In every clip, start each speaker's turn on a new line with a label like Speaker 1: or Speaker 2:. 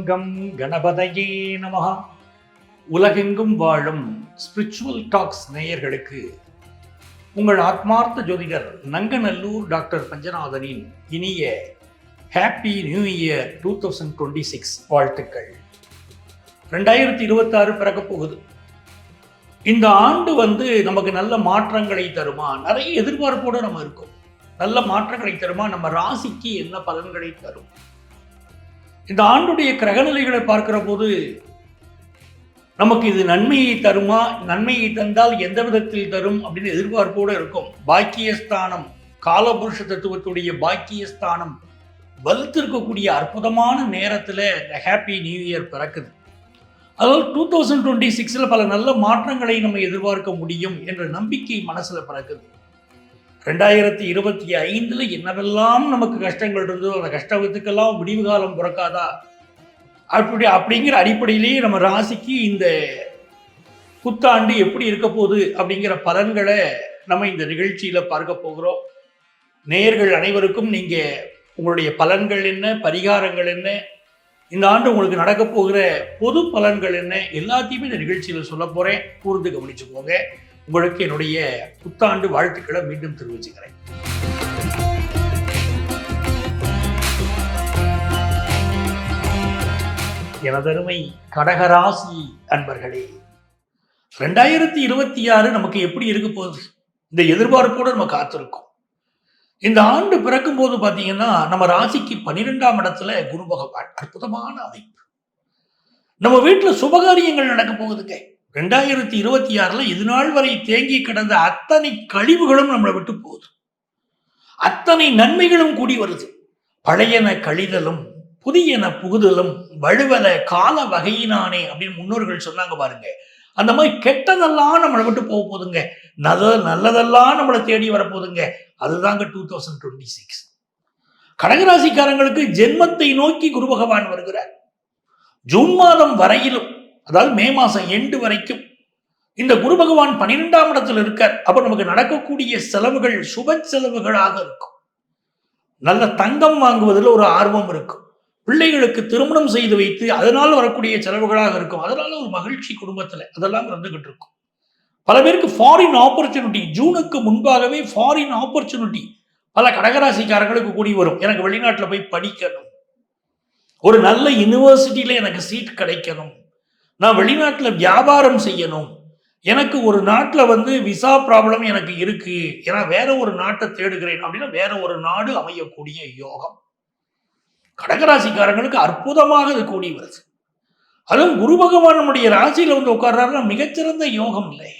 Speaker 1: சர்வமங்கலம் கணபதையே நமஹ. உலகெங்கும் வாழும் ஸ்பிரிச்சுவல் டாக்ஸ் நேயர்களுக்கு உங்கள் ஆத்மார்த்த ஜோதிடர் நங்கநல்லூர் டாக்டர் பஞ்சநாதனின் இனிய ஹாப்பி நியூ இயர் 2026 வாழ்த்துக்கள். 2026 பிறக்க போகுது. இந்த ஆண்டு நமக்கு நல்ல மாற்றங்களை தருமா? நிறைய எதிர்பார்ப்போடு நம்ம இருக்கோம். நல்ல மாற்றங்களை தருமா? நம்ம ராசிக்கு என்ன பலன்களை தரும்? இந்த ஆண்டுடைய கிரகநிலைகளை பார்க்கிற போது நமக்கு இது நன்மையை தருமா? நன்மையை தந்தால் எந்த விதத்தில் தரும் அப்படின்னு எதிர்பார்ப்போடு இருக்கும். பாக்கியஸ்தானம், காலபுருஷ தத்துவத்துடைய பாக்கியஸ்தானம் வலுத்திருக்கக்கூடிய அற்புதமான நேரத்தில் இந்த ஹாப்பி நியூ இயர் பிறக்குது. அதாவது 2026 பல நல்ல மாற்றங்களை நம்ம எதிர்பார்க்க முடியும் என்ற நம்பிக்கை மனசுல பிறக்குது. 2025 என்னவெல்லாம் நமக்கு கஷ்டங்கள் இருந்ததோ அந்த கஷ்டத்துக்கெல்லாம் விடிவு காலம் பிறக்காதா அப்படிங்கிற அடிப்படையிலேயே நம்ம ராசிக்கு இந்த புத்தாண்டு எப்படி இருக்க போகுது அப்படிங்கிற பலன்களை நம்ம இந்த நிகழ்ச்சியில பார்க்க போகிறோம். நேயர்கள் அனைவருக்கும் நீங்க உங்களுடைய பலன்கள் என்ன, பரிகாரங்கள் என்ன, இந்த ஆண்டு உங்களுக்கு நடக்க போகிற பொது பலன்கள் என்ன, எல்லாத்தையுமே இந்த நிகழ்ச்சியில சொல்ல போறேன். கூர்ந்து கவனிச்சுக்கோங்க. உங்களுக்கு என்னுடைய புத்தாண்டு வாழ்த்துக்களை மீண்டும் தெரிவிச்சுக்கிறேன். எனதருமை கடகராசி அன்பர்களே, 2026 நமக்கு எப்படி இருக்க போகுது? இந்த எதிர்பார்ப்போடு நம்ம காத்திருக்கோம். இந்த ஆண்டு பிறக்கும் போது பார்த்தீங்கன்னா நம்ம ராசிக்கு 12ஆம் இடத்துல குரு பகவான். அற்புதமான அமைப்பு. நம்ம வீட்டில் சுபகாரியங்கள் நடக்க போகுதுங்க. 2026 இது நாள் வரை தேங்கி கிடந்த அத்தனை கழிவுகளும் நம்மளை விட்டு போகுது. அத்தனை நன்மைகளும் கூடி வருது. பழையன கழிதலும் புதியன புகுதலும் வழுவல கால வகையினானே அப்படின்னு முன்னோர்கள் சொன்னாங்க பாருங்க. அந்த மாதிரி கெட்டதெல்லாம் நம்மளை விட்டு போக போதுங்க. நல்லதெல்லாம் நம்மளை தேடி வரப்போதுங்க. அதுதாங்க 2026. கடகராசிக்காரங்களுக்கு ஜென்மத்தை நோக்கி குரு பகவான் வருகிறார். ஜூன் மாதம் வரையிலும், அதாவது மே மாசம் எண்டு வரைக்கும் இந்த குரு பகவான் 12ஆம் இடத்துல இருக்கார். அப்ப நமக்கு நடக்கக்கூடிய செலவுகள் சுப செலவுகளாக இருக்கும். நல்ல தங்கம் வாங்குவதில் ஒரு ஆர்வம் இருக்கும். பிள்ளைகளுக்கு திருமணம் செய்து வைத்து அதனால் வரக்கூடிய செலவுகளாக இருக்கும். அதனால ஒரு மகிழ்ச்சி குடும்பத்துல அதெல்லாம் இருந்துகிட்டு இருக்கும். பல பேருக்கு ஃபாரின் ஆப்பர்ச்சுனிட்டி, ஜூனுக்கு முன்பாகவே ஃபாரின் ஆப்பர்ச்சுனிட்டி பல கடகராசிக்காரங்களுக்கு கூடி வரும். எனக்கு வெளிநாட்டுல போய் படிக்கணும், ஒரு நல்ல யூனிவர்சிட்டியில எனக்கு சீட் கிடைக்கணும், நான் வெளிநாட்டில் வியாபாரம் செய்யணும், எனக்கு ஒரு நாட்டில் விசா ப்ராப்ளம் எனக்கு இருக்கு, ஏன்னா வேற ஒரு நாட்டை தேடுகிறேன் அப்படின்னா வேற ஒரு நாடு அமையக்கூடிய யோகம் கடகராசிக்காரங்களுக்கு அற்புதமாக இது கூடி வருது. அதுவும் குரு பகவான் நம்முடைய ராசியில உட்கார்றாருன்னா மிகச்சிறந்த யோகம் இல்லை.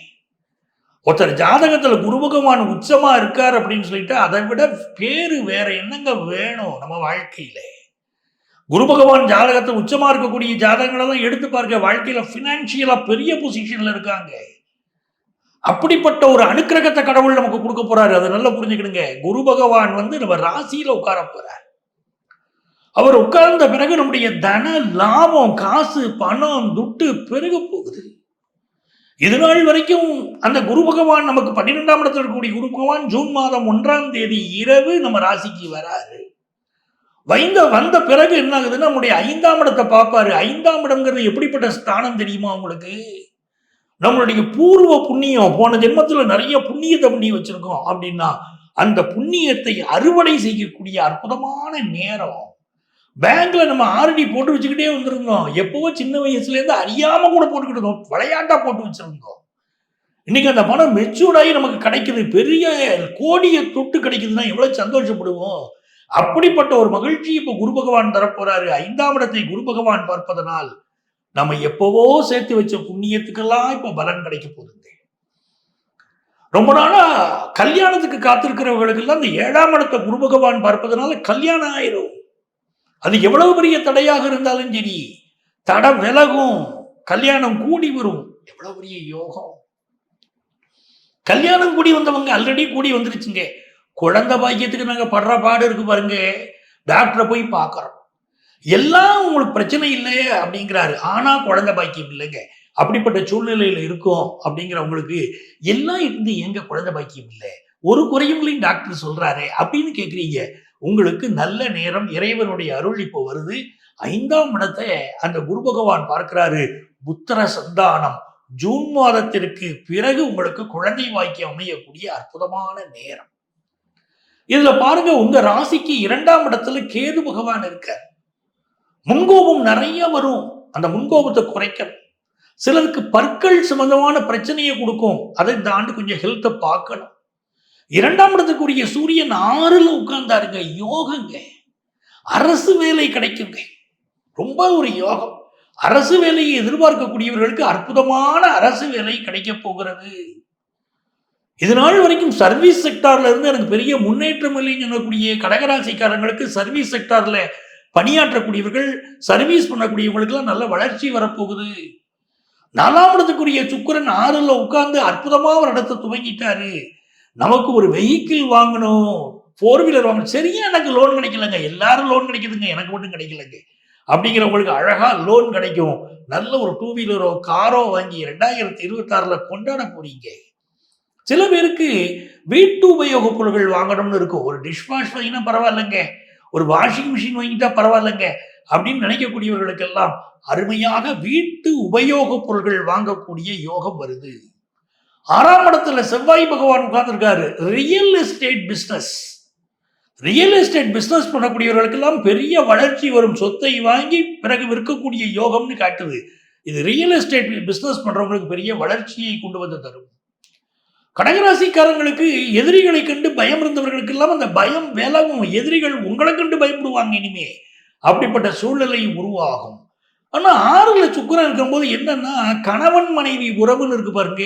Speaker 1: ஒருத்தர் ஜாதகத்துல குரு பகவான் உச்சமா இருக்கார் அப்படின்னு சொல்லிட்டு அதை விட பேரு வேற என்னங்க வேணும் நம்ம வாழ்க்கையில? குரு பகவான் ஜாதகத்தை உச்சமா இருக்கக்கூடிய ஜாதகங்களெல்லாம் எடுத்து பார்க்க வாழ்க்கையில பினான்சியலா பெரிய பொசிஷன்ல இருக்காங்க. அப்படிப்பட்ட ஒரு அனுக்கிரகத்தை கடவுள் நமக்கு கொடுக்க போறாரு. அதை நல்லா புரிஞ்சுக்கிடுங்க. குரு பகவான் நம்ம ராசியில உட்கார போறார். அவர் உட்கார்ந்த பிறகு நம்முடைய தன லாபம், காசு, பணம், துட்டு பெருக போகுது. இது நாள் வரைக்கும் அந்த குரு பகவான் நமக்கு 12ஆம் இடத்துல இருக்கக்கூடிய குரு பகவான் ஜூன் மாதம் 1ஆம் தேதி இரவு நம்ம ராசிக்கு வராரு. வந்த பிறகு என்ன ஆகுதுன்னா நம்முடைய 5ஆம் இடத்தை பார்ப்பாரு. 5ஆம் இடம்ங்கிறது எப்படிப்பட்ட ஸ்தானம் தெரியுமா உங்களுக்கு? நம்மளுடைய பூர்வ புண்ணியம், போன ஜென்மத்துல நிறைய புண்ணியத்தை பண்ணி வச்சிருக்கோம் அப்படின்னா அந்த புண்ணியத்தை அறுவடை செய்யக்கூடிய அற்புதமான நேரம். பேங்க்ல நம்ம ஆர்டி போட்டு வச்சுக்கிட்டே வந்திருந்தோம். எப்பவோ சின்ன வயசுல இருந்து அறியாம கூட போட்டுக்கிட்டு இருந்தோம், விளையாட்டா போட்டு வச்சிருந்தோம். இன்னைக்கு அந்த பணம் மெச்சூர்ட் ஆகி நமக்கு கிடைக்குது, பெரிய கோடியை தொட்டு கிடைக்குதுன்னா எவ்வளவு சந்தோஷப்படுவோம். அப்படிப்பட்ட ஒரு மகிழ்ச்சி இப்ப குரு பகவான் தரப்போறாரு. 5ஆம் இடத்தை குரு பகவான் பார்ப்பதனால் நம்ம எப்பவோ சேர்த்து வச்ச புண்ணியத்துக்கெல்லாம் இப்ப பலன் கிடைக்க போகுது. ரொம்ப நாளா கல்யாணத்துக்கு காத்திருக்கிறவர்களுக்கு எல்லாம் இந்த 7ஆம் இடத்தை குரு பகவான் பார்ப்பதனால கல்யாணம் ஆயிரும். அது எவ்வளவு பெரிய தடையாக இருந்தாலும் சரி தடை விலகும், கல்யாணம் கூடி வரும். எவ்வளவு பெரிய யோகம்! கல்யாணம் கூடி வந்தவங்க ஆல்ரெடி கூடி வந்துருச்சுங்க. குழந்தை பாக்கியத்துக்கு நாங்கள் படுற பாடு இருக்கு பாருங்க. டாக்டரை போய் பார்க்குறோம், எல்லாம் உங்களுக்கு பிரச்சனை இல்லை அப்படிங்கிறாரு, ஆனா குழந்தை பாக்கியம் இல்லைங்க. அப்படிப்பட்ட சூழ்நிலையில இருக்கும் அப்படிங்கிறவங்களுக்கு எல்லாம் இருந்து எங்க குழந்தை பாக்கியம் இல்லை, ஒரு குறையும் இல்லைன்னு டாக்டர் சொல்றாரு அப்படின்னு கேட்குறீங்க. உங்களுக்கு நல்ல நேரம், இறைவனுடைய அருள் இப்போ வருது. 5ஆம் இடத்தை அந்த குரு பகவான் பார்க்கிறாரு. புத்திர சந்தானம், ஜூன் மாதத்திற்கு பிறகு உங்களுக்கு குழந்தை வாக்கியம் அமையக்கூடிய அற்புதமான நேரம். இதுல பாருங்க, உங்க ராசிக்கு 2ஆம் இடத்துல கேது பகவான் இருக்கார். முன்கோபம் நிறைய வரும். அந்த முன்கோபத்தை குறைக்கணும். சிலருக்கு பற்கள் சம்பந்தமான பிரச்சனையை கொடுக்கும். அதை இந்த ஆண்டு கொஞ்சம் ஹெல்த்தை பார்க்கணும். 2ஆம் இடத்துக்குரிய சூரியன் 6ல் உட்கார்ந்தாருங்க. யோகங்க. அரசு வேலை கிடைக்குங்க. ரொம்ப ஒரு யோகம். அரசு வேலையை எதிர்பார்க்கக்கூடியவர்களுக்கு அற்புதமான அரசு வேலை கிடைக்க போகிறது. இது நாள் வரைக்கும் சர்வீஸ் செக்டார்ல இருந்து எனக்கு பெரிய முன்னேற்றம் இல்லைன்னு சொல்லக்கூடிய கடகராசிக்காரங்களுக்கு சர்வீஸ் செக்டார்ல பணியாற்றக்கூடியவர்கள், சர்வீஸ் பண்ணக்கூடியவங்களுக்கெல்லாம் நல்ல வளர்ச்சி வரப்போகுது. 4ஆம் இடத்துக்குரிய சுக்கிரன் 6ல் உட்கார்ந்து அற்புதமா ஒரு இடத்தை துவங்கிட்டாரு. நமக்கு ஒரு வெஹிக்கிள் வாங்கணும், 4 வீலர் வாங்கணும். சரியா எனக்கு லோன் கிடைக்கலங்க. எல்லாரும் லோன் கிடைக்குதுங்க, எனக்கு மட்டும் கிடைக்கலங்க. அப்படிங்கிறவங்களுக்கு அழகா லோன் கிடைக்கும். நல்ல ஒரு 2 வீலரோ காரோ வாங்கி 2026ல கொண்டாட போறீங்க. சில பேருக்கு வீட்டு உபயோக பொருட்கள் வாங்கணும்னு இருக்கும். ஒரு டிஷ் வாஷ் வாங்கினா பரவாயில்லைங்க, ஒரு வாஷிங் மிஷின் வாங்கிட்டா பரவாயில்லைங்க அப்படின்னு நினைக்கக்கூடியவர்களுக்கெல்லாம் அருமையாக வீட்டு உபயோக பொருட்கள் வாங்கக்கூடிய யோகம் வருது. 6ஆம் இடத்துல செவ்வாய் பகவான் உட்கார்ந்திருக்காரு. Real estate business, real estate business பண்ணக்கூடியவர்களுக்கெல்லாம் பெரிய வளர்ச்சி வரும். சொத்தை வாங்கி பிறகு விற்கக்கூடிய யோகம்னு காட்டுது. இது ரியல் எஸ்டேட் பிசினஸ் பண்றவங்களுக்கு பெரிய வளர்ச்சியை கொண்டு வந்து தரும். கடகராசிக்காரங்களுக்கு எதிரிகளை கண்டு பயம் இருந்தவர்களுக்கு எல்லாம் அந்த பயம் விலகும். எதிரிகள் உங்களை கண்டு பயப்படுவாங்க இனிமே. அப்படிப்பட்ட சூழ்நிலை உருவாகும். ஆனா 6ல் சுக்கிரன் இருக்கும்போது என்னன்னா, கணவன் மனைவி உறவுன்னு இருக்கு பாருங்க,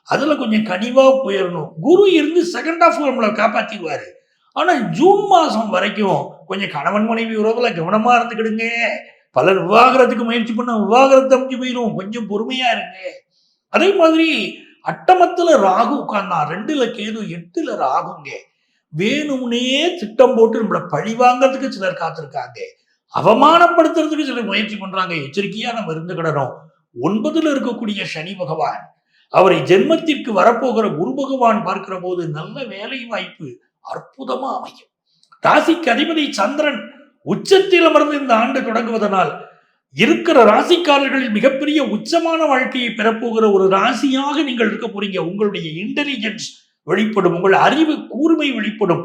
Speaker 1: அதுல கொஞ்சம் கனிவா போயிடணும். குரு இருந்து செகண்ட் ஹாஃப்ல நம்மளை காப்பாத்திடுவாரு. ஆனா ஜூன் மாசம் வரைக்கும் கொஞ்சம் கணவன் மனைவி உறவுல கவனமா இருந்துக்கிடுங்க. பலர் விவாகரத்துக்கு முயற்சி பண்ண விவாகரத்து அமைஞ்சு போயிடும். கொஞ்சம் பொறுமையா இருங்க. அதே மாதிரி அட்டமத்துல ராகு உட்கார்ந்தா, 2ல் கேது, 8ல் ராகுங்க. வேணும்னே திட்டம் போட்டு நம்மளை பழி வாங்கறதுக்கு சிலர் காத்திருக்காங்க. அவமானப்படுத்துறதுக்கு சிலர் முயற்சி பண்றாங்க. எச்சரிக்கையா நம்ம இருந்துக்கிடணும். 9ல் இருக்கக்கூடிய சனி பகவான், அவரை ஜென்மத்திற்கு வரப்போகிற குரு பகவான் பார்க்கிற போது நல்ல வேலை வாய்ப்பு அற்புதமா அமையும். ராசிக்கு அதிபதி சந்திரன் உச்சத்தில் அமர்ந்து இந்த ஆண்டு தொடங்குவதனால் இருக்கிற ராசிக்காரர்களில் மிகப்பெரிய உச்சமான வாழ்க்கையை பெறப்போகிற ஒரு ராசியாக நீங்கள் இருக்க போறீங்க. உங்களுடைய இன்டெலிஜென்ஸ் வெளிப்படும், உங்கள் அறிவு கூர்மை வெளிப்படும்.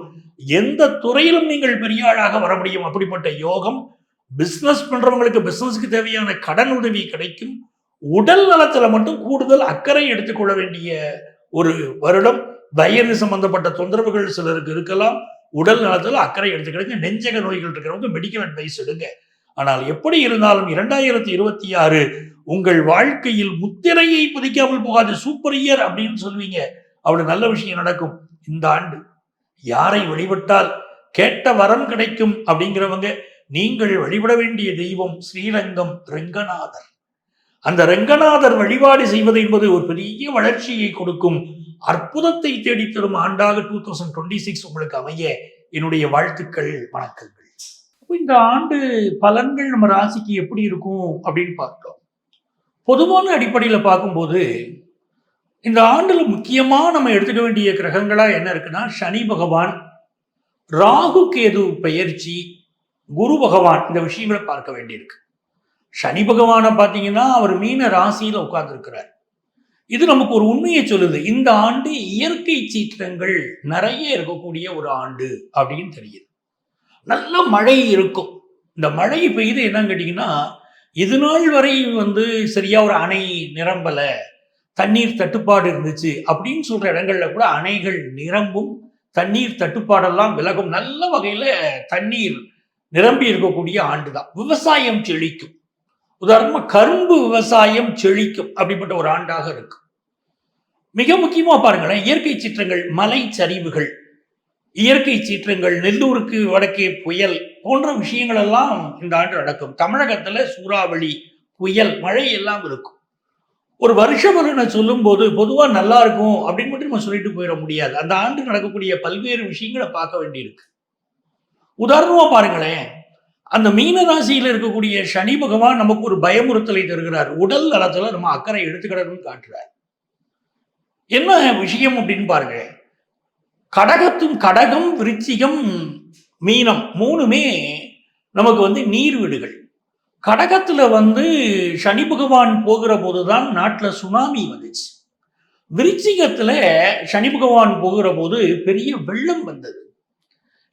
Speaker 1: எந்த துறையிலும் நீங்கள் பெரிய ஆளாக வர முடியும். அப்படிப்பட்ட யோகம். பிசினஸ் பண்றவங்களுக்கு பிசினஸ்க்கு தேவையான கடன் உதவி கிடைக்கும். உடல் நலத்துல மட்டும் கூடுதல் அக்கறை எடுத்துக்கொள்ள வேண்டிய ஒரு வருடம். வயது சம்பந்தப்பட்ட தொந்தரவுகள் சிலருக்கு இருக்கலாம். உடல் நலத்துல அக்கறை எடுத்துக்கிடுங்க. நெஞ்சக நோய்கள் இருக்கிறவங்க மெடிக்கல் அட்வைஸ் எடுங்க. ஆனால் எப்படி இருந்தாலும் 2026 உங்கள் வாழ்க்கையில் முத்திரையை பதிக்காமல் போகாது. சூப்பர் இயர் அப்படின்னு சொல்லுவீங்க. அவ்வளவு நல்ல விஷயம் நடக்கும். இந்த ஆண்டு யாரை வழிபட்டால் கேட்ட வரம் கிடைக்கும் அப்படிங்கிறவங்க, நீங்கள் வழிபட வேண்டிய தெய்வம் ஸ்ரீரங்கம் ரெங்கநாதர். அந்த ரெங்கநாதர் வழிபாடு செய்வது என்பது ஒரு பெரிய வளர்ச்சியை கொடுக்கும். அற்புதத்தை தேடித்தரும் ஆண்டாக 2026 உங்களுக்கு அமைய என்னுடைய வாழ்த்துக்கள், வணக்கங்கள். இந்த ஆண்டு பலன்கள் நம்ம ராசிக்கு எப்படி இருக்கும் அப்படின்னு பார்த்தோம். பொதுவான அடிப்படையில் பார்க்கும்போது இந்த ஆண்டுல முக்கியமா நம்ம எடுத்துக்க வேண்டிய கிரகங்களா என்ன இருக்குன்னா, சனி பகவான், ராகு கேது பெயர்ச்சி, குரு பகவான், இந்த விஷயங்களை பார்க்க வேண்டியிருக்கு. சனி பகவானை பார்த்தீங்கன்னா அவர் மீன ராசியில உட்கார்ந்து இருக்கிறார். இது நமக்கு ஒரு உண்மையை சொல்லுது. இந்த ஆண்டு இயற்கை சீற்றங்கள் நிறைய இருக்கக்கூடிய ஒரு ஆண்டு அப்படின்னு தெரியுது. நல்ல மழை இருக்கும். இந்த மழை பெய்து என்னன்னு கேட்டீங்கன்னா, இது நாள் வரை சரியா ஒரு அணை நிரம்பல, தண்ணீர் தட்டுப்பாடு இருந்துச்சு அப்படின்னு சொல்ற இடங்கள்ல கூட அணைகள் நிரம்பும், தண்ணீர் தட்டுப்பாடெல்லாம் விலகும். நல்ல வகையில தண்ணீர் நிரம்பி இருக்கக்கூடிய ஆண்டு தான். விவசாயம் செழிக்கும். உதாரணமா கரும்பு விவசாயம் செழிக்கும். அப்படிப்பட்ட ஒரு ஆண்டாக இருக்கு. மிக முக்கியமா பாருங்களேன், இயற்கை சீற்றங்கள், மலை சரிவுகள், இயற்கை சீற்றங்கள், நெல்லூருக்கு வடக்கே புயல் போன்ற விஷயங்கள் எல்லாம் இந்த ஆண்டு நடக்கும். தமிழகத்துல சூறாவளி, புயல், மழை எல்லாம் இருக்கும். ஒரு வருஷ பலனை சொல்லும் போது பொதுவா நல்லா இருக்கும் அப்படின்னு மட்டும் நம்ம சொல்லிட்டு போயிட முடியாது. அந்த ஆண்டு நடக்கக்கூடிய பல்வேறு விஷயங்களை பார்க்க வேண்டியிருக்கு. உதாரணமா பாருங்களேன், அந்த மீன ராசியில இருக்கக்கூடிய சனி பகவான் நமக்கு ஒரு பயமுறுத்தலை தருகிறார். உடல் நலத்துல நம்ம அக்கறை எடுத்துக்கிடணும்னு காட்டுறார். என்ன விஷயம் அப்படின்னு பாருங்க. கடகம், விருச்சிகம், மீனம் 3மே நமக்கு வந்து நீர் வீடுகள். கடகத்துல வந்து சனி பகவான் போகிற போதுதான் நாட்டுல சுனாமி வந்துச்சு. விருச்சிகத்துல சனி பகவான் போகிற போது பெரிய வெள்ளம் வந்தது.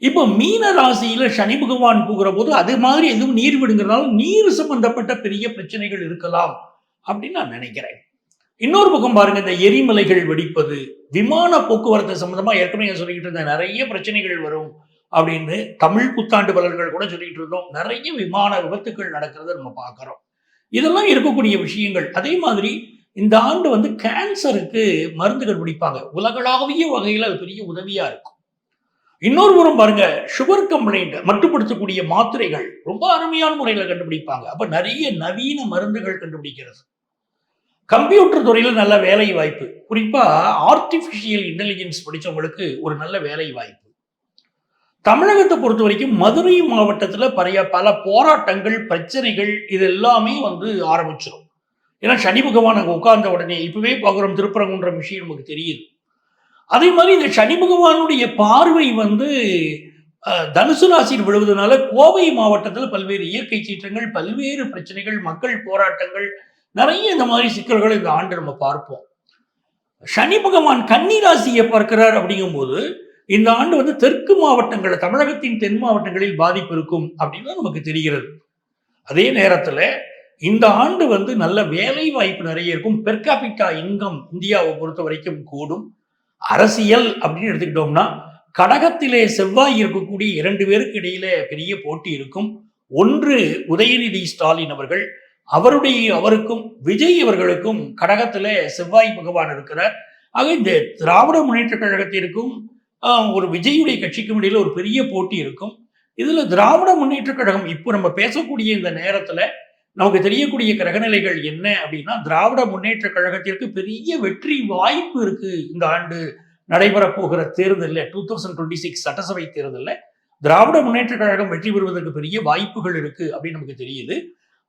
Speaker 1: இப்போ மீன ராசியில சனி பகவான் போகிற போது அது மாதிரி எதுவும் நீர் விடுங்கிறதால நீர் சம்பந்தப்பட்ட பெரிய பிரச்சனைகள் இருக்கலாம் அப்படின்னு நான் நினைக்கிறேன். இன்னொரு பக்கம் பாருங்க, இந்த எரிமலைகள் வெடிப்பது, விமான போக்குவரத்து சம்பந்தமா ஏற்கனவே சொல்லிக்கிட்டு இருந்த நிறைய பிரச்சனைகள் வரும் அப்படின்னு தமிழ் புத்தாண்டு பலன்கள் கூட சொல்லிட்டு இருந்தோம். நிறைய விமான விபத்துக்கள் நடக்கிறத நம்ம பார்க்கிறோம். இதெல்லாம் இருக்கக்கூடிய விஷயங்கள். அதே மாதிரி இந்த ஆண்டு வந்து கேன்சருக்கு மருந்து கண்டுபிடிப்பாங்க. உலகளாவிய வகையில் அது பெரிய உதவியா இருக்கும். இன்னொரு புறம் பாருங்க, சுகர் கம்ப்ளைண்ட் மட்டுப்படுத்தக்கூடிய மாத்திரைகள் ரொம்ப அருமையான முறையில் கண்டுபிடிப்பாங்க. அப்ப நிறைய நவீன மருந்துகள் கண்டுபிடிக்கிறது. கம்ப்யூட்டர் துறையில் நல்ல வேலை வாய்ப்பு, குறிப்பா ஆர்டிபிஷியல் இன்டெலிஜென்ஸ் படிச்சவங்களுக்கு ஒரு நல்ல வேலை வாய்ப்பு. தமிழகத்தை பொறுத்த வரைக்கும் மதுரை மாவட்டத்தில் பல போராட்டங்கள், பிரச்சனைகள் இது எல்லாமே வந்து ஆரம்பிச்சிடும். ஏன்னா சனி பகவான் அங்கே உட்கார்ந்த உடனே இப்பவே பார்க்குறோம், திருப்பரங்குன்ற விஷயம் நமக்கு தெரியுது. அதே மாதிரி இந்த சனி பகவானுடைய பார்வை வந்து தனுசு ராசியில் விழுவதனால கோவை மாவட்டத்தில் பல்வேறு இயற்கை சீற்றங்கள், பல்வேறு பிரச்சனைகள், மக்கள் போராட்டங்கள், நிறைய இந்த மாதிரி சிக்கல்கள் இந்த ஆண்டு நம்ம பார்ப்போம். சனி பகவான் கன்னி ராசியை பார்க்கிறார் அப்படிங்கும்போது இந்த ஆண்டு வந்து தெற்கு மாவட்டங்கள், தமிழகத்தின் தென் மாவட்டங்களில் பாதிப்பு இருக்கும் அப்படின்னு நமக்கு தெரிகிறது. அதே நேரத்தில் இந்த ஆண்டு வந்து நல்ல வேலை வாய்ப்பு நிறைய இருக்கும். பெர்காபிட்டா இன்கம் இந்தியாவை பொறுத்த வரைக்கும் கூடும். அரசியல் அப்படின்னு எடுத்துக்கிட்டோம்னா கடகத்திலே செவ்வாய் இருக்கக்கூடிய 2 பேருக்கு இடையில பெரிய போட்டி இருக்கும். ஒன்று உதயநிதி ஸ்டாலின் அவர்கள், அவருக்கும் விஜய் அவர்களுக்கும் கடகத்துல செவ்வாய் பகவான் இருக்கிறார். ஆக இந்த திராவிட முன்னேற்ற கழகத்திற்கும் ஒரு விஜயுடைய கட்சிக்கும் இடையில ஒரு பெரிய போட்டி இருக்கும். இதுல திராவிட முன்னேற்ற கழகம் இப்போ நம்ம பேசக்கூடிய இந்த நேரத்துல நமக்கு தெரியக்கூடிய கிரகநிலைகள் என்ன அப்படின்னா, திராவிட முன்னேற்ற கழகத்திற்கு பெரிய வெற்றி வாய்ப்பு இருக்கு. இந்த ஆண்டு நடைபெற போகிற தேர்தலில் 2026 சட்டசபை தேர்தலில் திராவிட முன்னேற்ற கழகம் வெற்றி பெறுவதற்கு பெரிய வாய்ப்புகள் இருக்கு அப்படின்னு நமக்கு தெரியுது.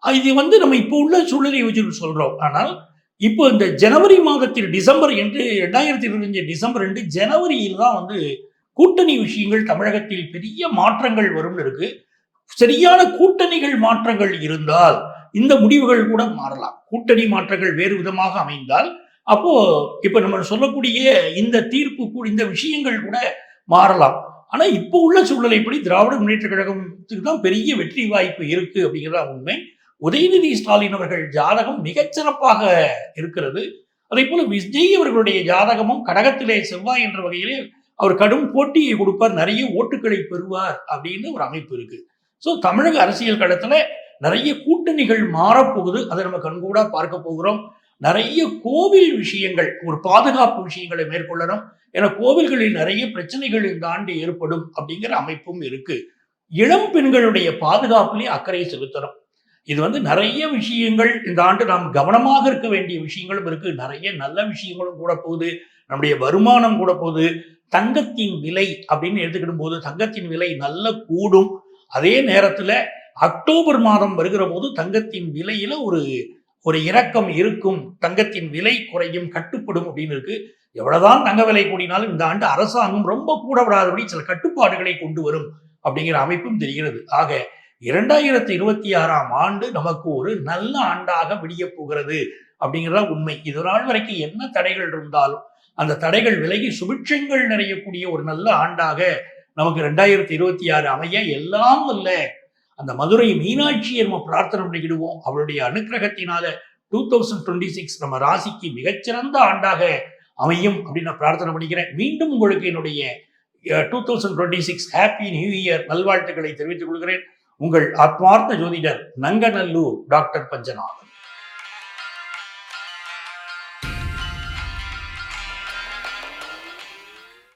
Speaker 1: இது வந்து நம்ம இப்போ உள்ள சூழ்நிலையை வச்சு சொல்றோம். ஆனால் இப்போ இந்த ஜனவரி மாதத்தில் டிசம்பர் என்று 2025 டிசம்பர் 2 ஜனவரியில் தான் வந்து கூட்டணி விஷயங்கள் தமிழகத்தில் பெரிய மாற்றங்கள் வரும்னு இருக்கு. சரியான கூட்டணிகள் மாற்றங்கள் இருந்தால் இந்த முடிவுகள் கூட மாறலாம். கூட்டணி மாற்றங்கள் வேறு விதமாக அமைந்தால் அப்போ இப்ப நம்ம சொல்லக்கூடிய இந்த தீர்ப்பு, இந்த விஷயங்கள் கூட மாறலாம். ஆனா இப்போ உள்ள சூழ்நிலைப்படி திராவிட முன்னேற்ற கழகத்துக்கு தான் பெரிய வெற்றி வாய்ப்பு இருக்கு அப்படிங்கிறதா உண்மை. உதயநிதி ஸ்டாலின் அவர்கள் ஜாதகம் மிகச்சிறப்பாக இருக்கிறது. அதே போல விஜய் அவர்களுடைய ஜாதகமும் கடகத்திலே செவ்வாய் என்ற வகையிலே அவர் கடும் போட்டியை கொடுப்பார், நிறைய ஓட்டுகளை பெறுவார் அப்படின்னு ஒரு அமைப்பு இருக்கு. ஸோ தமிழக அரசியல் களத்துல நிறைய கூட்டணிகள் மாறப்போகுது. அதை நம்ம கண்கூடா பார்க்க போகிறோம். நிறைய கோவில் விஷயங்கள், ஒரு பாதுகாப்பு விஷயங்களை மேற்கொள்ளணும். ஏன்னா கோவில்களில் நிறைய பிரச்சனைகள் இந்த ஆண்டு ஏற்படும் அப்படிங்கிற அமைப்பும் இருக்கு. இளம் பெண்களுடைய பாதுகாப்பிலே அக்கறை செலுத்தணும். இது வந்து நிறைய விஷயங்கள் இந்த ஆண்டு நாம் கவனமாக இருக்க வேண்டிய விஷயங்களும் இருக்கு. நிறைய நல்ல விஷயங்களும் கூட போகுது. நம்முடைய வருமானம் கூட போகுது. தங்கத்தின் விலை அப்படின்னு எடுத்துக்கிடும் போது தங்கத்தின் விலை நல்ல கூடும். அதே நேரத்துல அக்டோபர் மாதம் வருகிற போது தங்கத்தின் விலையில ஒரு இறக்கம் இருக்கும். தங்கத்தின் விலை குறையும், கட்டுப்படும் அப்படின்னு இருக்கு. எவ்வளவுதான் தங்க விலை கூடினாலும் இந்த ஆண்டு அரசாங்கம் ரொம்ப கூட விடாதபடி சில கட்டுப்பாடுகளை கொண்டு வரும் அப்படிங்கிற அமைப்பும் தெரிகிறது. ஆக 2026ஆம் ஆண்டு நமக்கு ஒரு நல்ல ஆண்டாக விடிய போகிறது அப்படிங்கிறதா உண்மை. இது நாள் வரைக்கும் என்ன தடைகள் இருந்தாலும் அந்த தடைகள் விலகி சுபிட்சங்கள் நிறையக்கூடிய ஒரு நல்ல ஆண்டாக நமக்கு 2026 அமைய எல்லாம் அல்ல அந்த மதுரை மீனாட்சியை நம்ம பிரார்த்தனை பண்ணிக்கிடுவோம். அவருடைய அனுக்கிரகத்தினால 2026 நம்ம ராசிக்கு மிகச்சிறந்த ஆண்டாக அமையும் அப்படின்னு நான் பிரார்த்தனை பண்ணிக்கிறேன். மீண்டும் உங்களுக்கு என்னுடைய 2026 ஹாப்பி நியூ இயர் நல்வாழ்த்துக்களை தெரிவித்துக் கொள்கிறேன். உங்கள் ஆத்மார்த்த ஜோதிடர் நங்கநல்லூர் டாக்டர் பஞ்சநாதன்.